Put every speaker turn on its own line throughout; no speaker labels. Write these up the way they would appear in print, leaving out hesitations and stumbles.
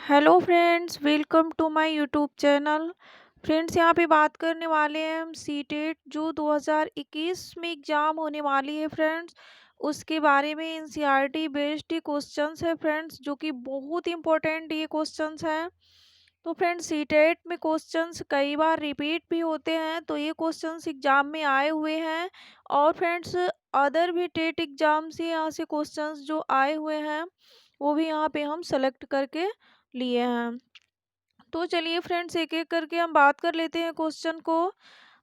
Hello friends, welcome to my YouTube channel. Friends, यहाँ पे बात करने वाले हैं हम सीटेट जो 2021 में एग्ज़ाम होने वाली है फ्रेंड्स। उसके बारे में एनसीईआरटी बेस्ड क्वेश्चंस है फ्रेंड्स, जो कि बहुत इंपॉर्टेंट ये क्वेश्चंस हैं। तो फ्रेंड्स, सीटेट में क्वेश्चंस कई बार रिपीट भी होते हैं, तो ये क्वेश्चंस एग्ज़ाम में आए हुए हैं। और फ्रेंड्स, अदर भी टेट एग्ज़ाम से यहाँ से क्वेश्चंस जो आए हुए हैं, वो भी यहाँ पे हम सेलेक्ट करके लिए हैं। तो चलिए फ्रेंड्स, एक एक करके हम बात कर लेते हैं क्वेश्चन को।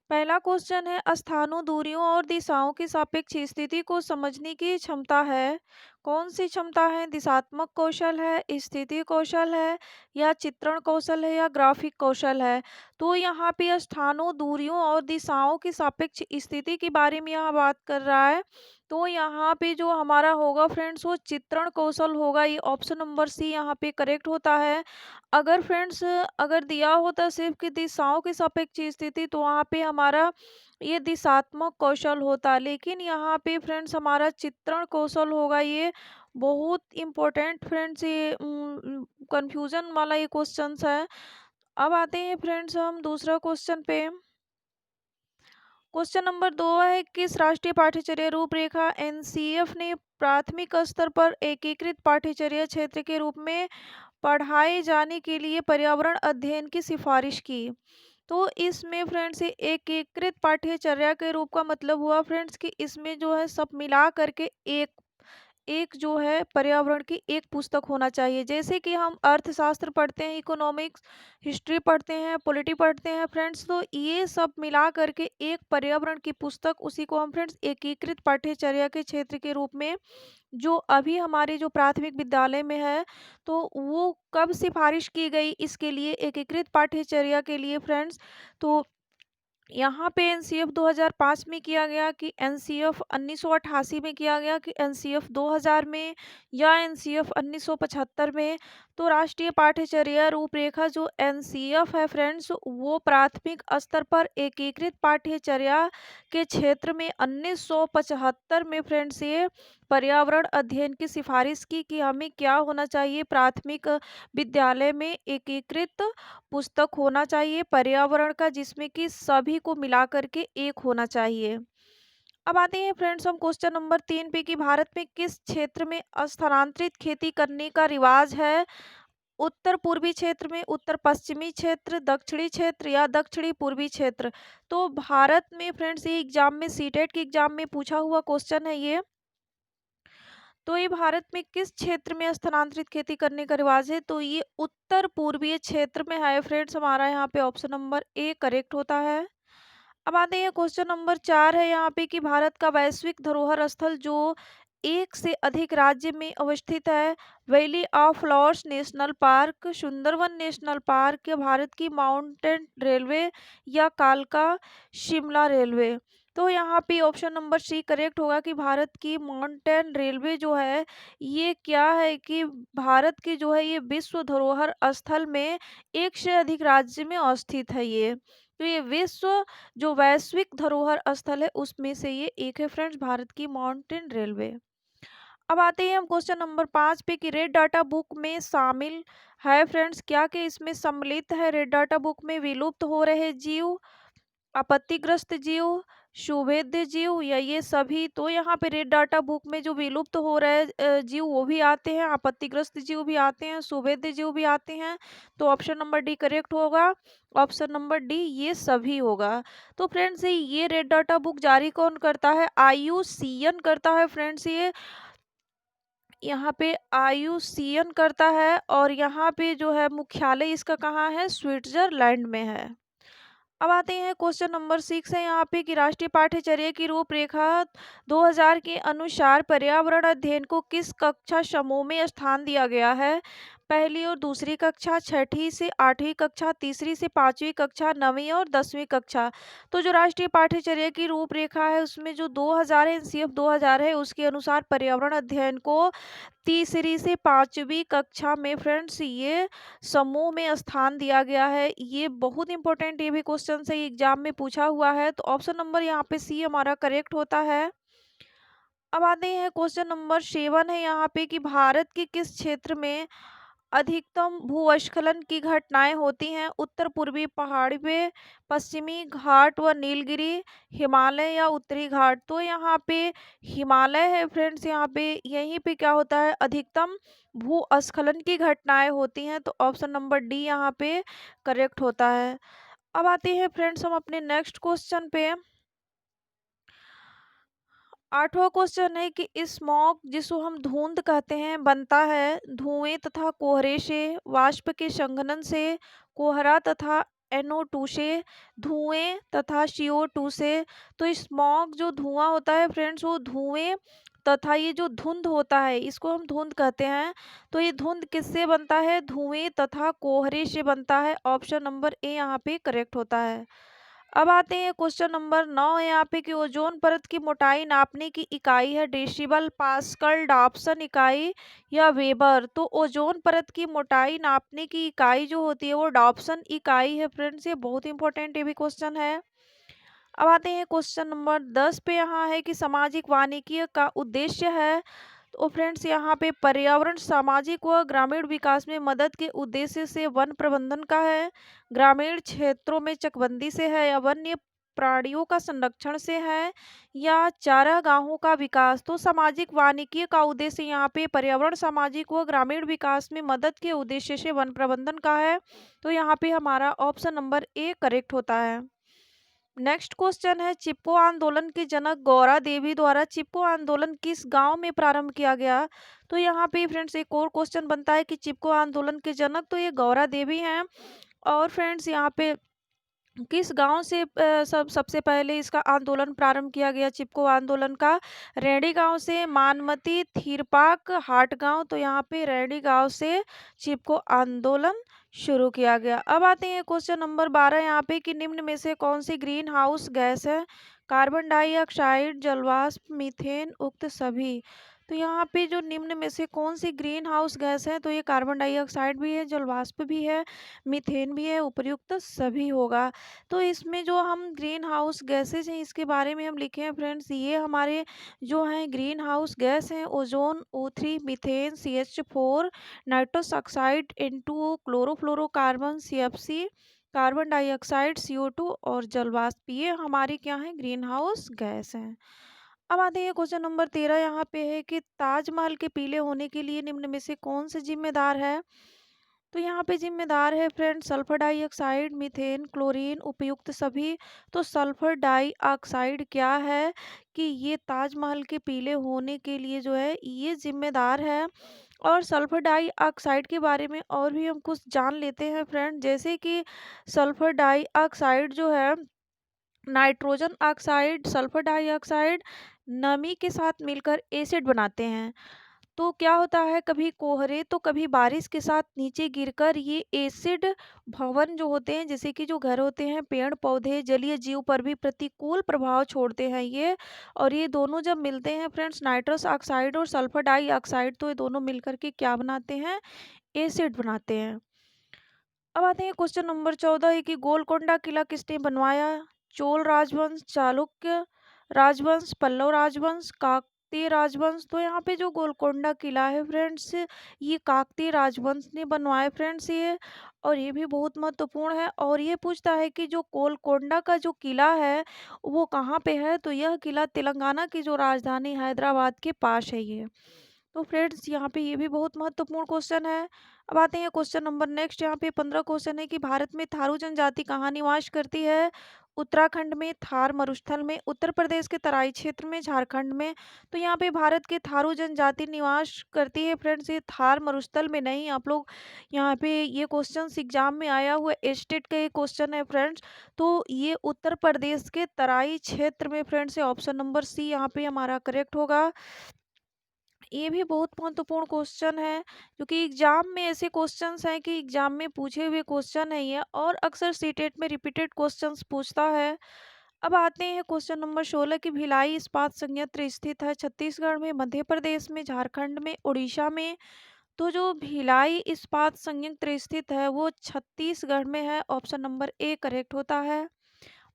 पहला क्वेश्चन है, स्थानों, दूरियों और दिशाओं की सापेक्ष स्थिति को समझने की क्षमता है। कौन सी क्षमता है? दिशात्मक कौशल है, स्थिति कौशल है, या चित्रण कौशल है, या ग्राफिक कौशल है? तो यहाँ पे स्थानों, दूरियों और दिशाओं की सापेक्ष स्थिति के बारे में यहाँ बात कर रहा है। तो यहाँ पे जो हमारा होगा फ्रेंड्स, वो चित्रण कौशल होगा। ये ऑप्शन नंबर सी यहाँ पे करेक्ट होता है। अगर फ्रेंड्स, अगर दिया होता सिर्फ कि दिशाओं की सापेक्ष स्थिति, तो वहाँ पे हमारा ये दिशात्मक कौशल होता, लेकिन यहाँ पे फ्रेंड्स हमारा चित्रण कौशल होगा। ये बहुत इम्पोर्टेंट फ्रेंड्स, ये कंफ्यूजन वाला ये क्वेश्चन है। अब आते हैं फ्रेंड्स हम दूसरा क्वेश्चन पे। क्वेश्चन नंबर 2 है, किस राष्ट्रीय पाठ्यचर्या रूपरेखा एनसीएफ ने प्राथमिक स्तर पर एकीकृत पाठ्यचर्या क्षेत्र के रूप में पढ़ाए जाने के लिए पर्यावरण अध्ययन की सिफारिश की? तो इसमें फ्रेंड्स, ये एकीकृत पाठ्यचर्या के रूप का मतलब हुआ फ्रेंड्स कि इसमें जो है सब मिला करके एक एक जो है पर्यावरण की एक पुस्तक होना चाहिए। जैसे कि हम अर्थशास्त्र पढ़ते हैं, इकोनॉमिक्स, हिस्ट्री पढ़ते हैं, पॉलिटी पढ़ते हैं फ्रेंड्स, तो ये सब मिला करके एक पर्यावरण की पुस्तक, उसी को हम फ्रेंड्स एकीकृत पाठ्यचर्या के क्षेत्र के रूप में, जो अभी हमारे जो प्राथमिक विद्यालय में है, तो वो कब सिफारिश की गई इसके लिए, एकीकृत पाठ्यचर्या के लिए फ्रेंड्स? तो यहाँ पे एनसीएफ 2005 में किया गया, कि एनसीएफ 1988 में किया गया, कि एनसीएफ 2000 में, या एनसीएफ 1975 में? तो राष्ट्रीय पाठ्यचर्या रूपरेखा जो एनसीएफ है फ्रेंड्स, वो प्राथमिक स्तर पर एकीकृत पाठ्यचर्या के क्षेत्र में 1975 में फ्रेंड्स ये पर्यावरण अध्ययन की सिफारिश की, कि हमें क्या होना चाहिए, प्राथमिक विद्यालय में एकीकृत पुस्तक होना चाहिए पर्यावरण का, जिसमें कि सभी को मिला करके एक होना चाहिए। अब आते हैं फ्रेंड्स हम क्वेश्चन नंबर 3 पे, कि भारत में किस क्षेत्र में स्थानांतरित खेती करने का रिवाज है? उत्तर पूर्वी क्षेत्र में, उत्तर पश्चिमी क्षेत्र, दक्षिणी क्षेत्र, या दक्षिणी पूर्वी क्षेत्र? तो भारत में फ्रेंड्स, ये एग्जाम में, सीटेट के एग्जाम में पूछा हुआ क्वेश्चन है ये। तो ये भारत में किस क्षेत्र में स्थानांतरित खेती करने का रिवाज है? तो ये उत्तर पूर्वीय क्षेत्र में है फ्रेंड्स। हमारा यहाँ पे ऑप्शन नंबर ए करेक्ट होता है। अब आते हैं क्वेश्चन नंबर 4 है यहाँ पे, कि भारत का वैश्विक धरोहर स्थल जो एक से अधिक राज्य में अवस्थित है, Valley of Flowers National Park, Sundarban National Park, या भारत की माउंटेन रेलवे, या कालका शिमला रेलवे? तो यहाँ पे ऑप्शन नंबर सी करेक्ट होगा, कि भारत की माउंटेन रेलवे जो है, ये क्या है कि भारत की जो है ये विश्व धरोहर स्थल में एक से अधिक राज्य में अवस्थित है ये। तो ये विश्व जो वैश्विक धरोहर स्थल है, उसमें से ये एक है फ्रेंड्स, भारत की माउंटेन रेलवे। अब आते हैं हम क्वेश्चन नंबर 5 पे, कि रेड डाटा बुक में शामिल है फ्रेंड्स, क्या क्या इसमें सम्मिलित है रेड डाटा बुक में? विलुप्त हो रहे जीव, आपत्तिग्रस्त जीव, सुभेद्य जीव, या ये सभी? तो यहाँ पे रेड डाटा बुक में जो विलुप्त हो रहे जीव वो भी आते हैं, आपत्तिग्रस्त जीव भी आते हैं, सुभेद्य जीव भी आते हैं। तो ऑप्शन नंबर डी करेक्ट होगा। ऑप्शन नंबर डी ये सभी होगा। तो फ्रेंड्स, ये रेड डाटा बुक जारी कौन करता है? आईयूसीएन करता है फ्रेंड्स। ये यहाँ पे आईयूसीएन करता है, और यहाँ पे जो है मुख्यालय इसका कहाँ है? स्विट्जरलैंड में है। अब आते हैं क्वेश्चन नंबर 6 है यहाँ पे, कि राष्ट्रीय पाठ्यचर्या की रूपरेखा 2000 के अनुसार पर्यावरण अध्ययन को किस कक्षा समूह में स्थान दिया गया है? पहली और दूसरी कक्षा, छठी से आठवीं कक्षा, तीसरी से पांचवी कक्षा, नवीं और 10वीं कक्षा? तो जो राष्ट्रीय पाठ्यचर्या की रूपरेखा है, उसमें जो 2000 है, एनसीएफ 2000 है, उसके अनुसार पर्यावरण अध्ययन को तीसरी से पांचवी कक्षा में फ्रेंड्स ये समूह में स्थान दिया गया है। ये बहुत इंपॉर्टेंट, ये भी क्वेश्चन से एग्जाम में पूछा हुआ है। तो ऑप्शन नंबर यहाँ पे सी हमारा करेक्ट होता है। अब आते हैं क्वेश्चन नंबर 7 है यहाँ पे, कि भारत के किस क्षेत्र में अधिकतम भूस्खलन की घटनाएं होती हैं उत्तर पूर्वी पहाड़ी पे, पश्चिमी घाट व नीलगिरी, हिमालय या उत्तरी घाट। तो यहाँ पे हिमालय है फ्रेंड्स, यहाँ पे यहीं पे क्या होता है, अधिकतम भूस्खलन की घटनाएं होती हैं। तो ऑप्शन नंबर डी यहाँ पे करेक्ट होता है। अब आते हैं फ्रेंड्स हम अपने नेक्स्ट क्वेश्चन पे। आठवां क्वेश्चन है कि स्मॉग जिसको हम धुंध कहते हैं बनता है धुएं तथा कोहरे से, वाष्प के संघनन से, कोहरा तथा NO2 से, धुएं तथा CO2 से। तो स्मॉग जो धुआं होता है फ्रेंड्स, वो धुएं तथा ये जो धुंध होता है इसको हम धुंध कहते हैं। तो ये धुंध किससे बनता है, धुएं तथा कोहरे से बनता है। ऑप्शन नंबर ए यहाँ पे करेक्ट होता है। अब आते हैं क्वेश्चन नंबर 9 है यहाँ पे कि ओजोन परत की मोटाई नापने की इकाई है डेसिबल, पास्कल, डाप्सन इकाई या वेबर। तो ओजोन परत की मोटाई नापने की इकाई जो होती है वो डाप्सन इकाई है फ्रेंड्स, ये बहुत इंपॉर्टेंट ये भी क्वेश्चन है। अब आते हैं क्वेश्चन नंबर 10 पे, यहाँ है कि सामाजिक वानिकी का उद्देश्य है। तो फ्रेंड्स यहाँ पे पर्यावरण, सामाजिक व ग्रामीण विकास में मदद के उद्देश्य से वन प्रबंधन का है, ग्रामीण क्षेत्रों में चकबंदी से है, या वन्य प्राणियों का संरक्षण से है, या चारागाहों का विकास। तो सामाजिक वानिकी का उद्देश्य यहाँ पे पर्यावरण, सामाजिक व ग्रामीण विकास में मदद के उद्देश्य से वन प्रबंधन का है। तो यहाँ पे हमारा ऑप्शन नंबर ए करेक्ट होता है। नेक्स्ट क्वेश्चन है चिपको आंदोलन की जनक गौरा देवी द्वारा चिपको आंदोलन किस गांव में प्रारंभ किया गया। तो यहाँ पे फ्रेंड्स एक और क्वेश्चन बनता है कि चिपको आंदोलन के जनक तो ये गौरा देवी हैं। और फ्रेंड्स यहाँ पे किस गांव से सबसे पहले इसका आंदोलन प्रारंभ किया गया, चिपको आंदोलन का, रैणी गांव से, मानमती, थीरपाक, हाट गांव। तो यहाँ पे रैणी गांव से चिपको आंदोलन शुरू किया गया। अब आते हैं क्वेश्चन नंबर 12 यहाँ पे कि निम्न में से कौन सी ग्रीन हाउस गैस है, कार्बन डाइऑक्साइड, जलवाष्प, मीथेन, उक्त सभी। तो यहाँ पे जो निम्न में से कौन सी ग्रीन हाउस गैस है, तो ये कार्बन डाइऑक्साइड भी है, जलवाष्प भी है, मीथेन भी है, उपर्युक्त सभी होगा। तो इसमें जो हम ग्रीन हाउस गैसेज हैं इसके बारे में हम लिखे हैं फ्रेंड्स, ये हमारे जो हैं ग्रीन हाउस गैस हैं ozone, O3, methane, CH4, nitrous oxide, N2O, chlorofluorocarbon, CFC, carbon dioxide, CO2 और जलवाष्प, ये हमारी क्या है, ग्रीन हाउस गैस हैं। अब आते हैं क्वेश्चन नंबर 13 यहाँ पे है कि ताजमहल के पीले होने के लिए निम्न में से कौन से जिम्मेदार है। तो यहाँ पे जिम्मेदार है friend sulphur dioxide, methane, chlorine, उपयुक्त सभी। तो सल्फर डाइऑक्साइड क्या है कि ये ताजमहल के पीले होने के लिए जो है ये जिम्मेदार है। और सल्फर डाइऑक्साइड के बारे में और भी हम कुछ जान लेते हैं फ्रेंड, जैसे कि सल्फर डाइऑक्साइड जो है, नाइट्रोजन ऑक्साइड, सल्फर डाइऑक्साइड नमी के साथ मिलकर एसिड बनाते हैं। तो क्या होता है, कभी कोहरे तो कभी बारिश के साथ नीचे गिरकर ये एसिड भवन जो होते हैं, जैसे कि जो घर होते हैं, पेड़ पौधे, जलीय जीव पर भी प्रतिकूल प्रभाव छोड़ते हैं ये। और ये दोनों जब मिलते हैं फ्रेंड्स, नाइट्रस ऑक्साइड और सल्फर डाइऑक्साइड, तो ये दोनों मिलकर के क्या बनाते हैं, एसिड बनाते हैं। अब आते हैं क्वेश्चन नंबर 14 है कि गोलकोंडा किला किसने बनवाया। चोल राजवंश, चालुक्य राजवंश, पल्लव राजवंश, काकतीय राजवंश। तो यहाँ पे जो गोलकोंडा किला है फ्रेंड्स, ये काकतीय राजवंश ने बनवाया फ्रेंड्स ये। और ये भी बहुत महत्वपूर्ण है। और ये पूछता है कि जो गोलकोंडा का जो किला है वो कहाँ पे है। तो यह किला तेलंगाना की जो राजधानी हैदराबाद के पास है ये। तो फ्रेंड्स यहाँ पे ये भी बहुत महत्वपूर्ण क्वेश्चन है। अब आते हैं क्वेश्चन नंबर नेक्स्ट, यहाँ पे 15 क्वेश्चन है कि भारत में थारू जनजाति कहाँ निवास करती है। उत्तराखंड में, थार मरुस्थल में, उत्तर प्रदेश के तराई क्षेत्र में, झारखंड में। तो यहाँ पे भारत के थारू जनजाति निवास करती है फ्रेंड्स, ये थार मरुस्थल में नहीं। आप लोग यहाँ पे ये क्वेश्चन एग्जाम में आया हुआ स्टेट का ये क्वेश्चन है फ्रेंड्स, तो ये उत्तर प्रदेश के तराई क्षेत्र में फ्रेंड्स है। ऑप्शन नंबर सी यहाँ पे हमारा करेक्ट होगा। ये भी बहुत महत्वपूर्ण क्वेश्चन है, क्योंकि एग्जाम में ऐसे क्वेश्चंस हैं कि एग्जाम में पूछे हुए क्वेश्चन है ये, और अक्सर सीटेट में रिपीटेड क्वेश्चंस पूछता है। अब आते हैं क्वेश्चन नंबर 16 की भिलाई इस्पात संयंत्र स्थित है छत्तीसगढ़ में, मध्य प्रदेश में, झारखंड में, उड़ीसा में। तो जो भिलाई इस्पात संयंत्र स्थित है वो छत्तीसगढ़ में है। ऑप्शन नंबर ए करेक्ट होता है।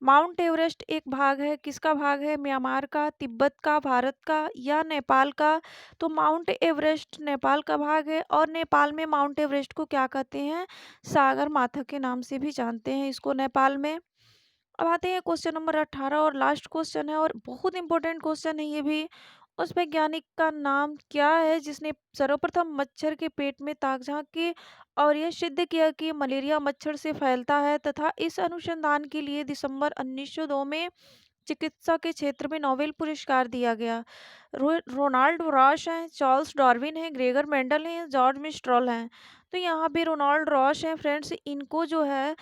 माउंट एवरेस्ट एक भाग है, किसका भाग है? म्यांमार का, तिब्बत का, भारत का या नेपाल का? तो माउंट एवरेस्ट नेपाल का भाग है और नेपाल में माउंट एवरेस्ट को क्या कहते हैं? सागर माथा के नाम से भी जानते हैं इसको नेपाल में। अब आते हैं क्वेश्चन नंबर 18 और लास्ट क्वेश्चन है और बहुत इंपॉर्टेंट क्वेश्चन है ये भी। उस वैज्ञानिक का नाम क्या है जिसने सर्वप्रथम मच्छर के पेट में ताक झांकी और यह सिद्ध किया कि मलेरिया मच्छर से फैलता है तथा इस अनुसंधान के लिए दिसंबर 1902 में चिकित्सा के क्षेत्र में नोबेल पुरस्कार दिया गया। रोनाल्ड रॉश हैं, चार्ल्स डार्विन हैं, ग्रेगर मेंडल हैं, जॉर्ज मिस्ट्रॉल हैं। तो यहाँ पे रोनाल्ड रॉश हैं फ्रेंड्स, इनको जो है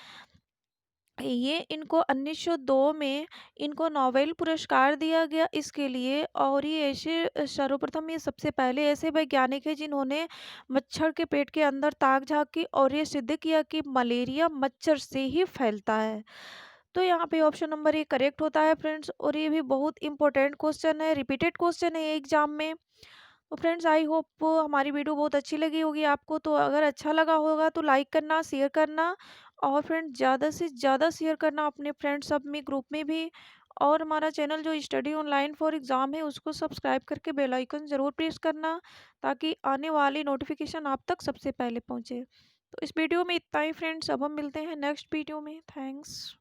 ये इनको 1902 में इनको नोबेल पुरस्कार दिया गया इसके लिए। और ये ऐसे सर्वप्रथम ये सबसे पहले ऐसे वैज्ञानिक हैं जिन्होंने मच्छर के पेट के अंदर ताक झांकी और ये सिद्ध किया कि मलेरिया मच्छर से ही फैलता है। तो यहाँ पे ऑप्शन नंबर ए करेक्ट होता है फ्रेंड्स, और ये भी बहुत इंपॉर्टेंट क्वेश्चन है, रिपीटेड क्वेश्चन है एग्जाम में। तो फ्रेंड्स आई होप हमारी वीडियो बहुत अच्छी लगी होगी आपको। तो अगर अच्छा लगा होगा तो लाइक करना, शेयर करना और फ्रेंड्स ज़्यादा से ज़्यादा शेयर करना अपने फ्रेंड्स सब में, ग्रुप में भी। और हमारा चैनल जो स्टडी ऑनलाइन फॉर एग्ज़ाम है उसको सब्सक्राइब करके बेल आइकन ज़रूर प्रेस करना ताकि आने वाली नोटिफिकेशन आप तक सबसे पहले पहुँचे। तो इस वीडियो में इतना ही फ्रेंड्स, अब हम मिलते हैं नेक्स्ट वीडियो में। थैंक्स।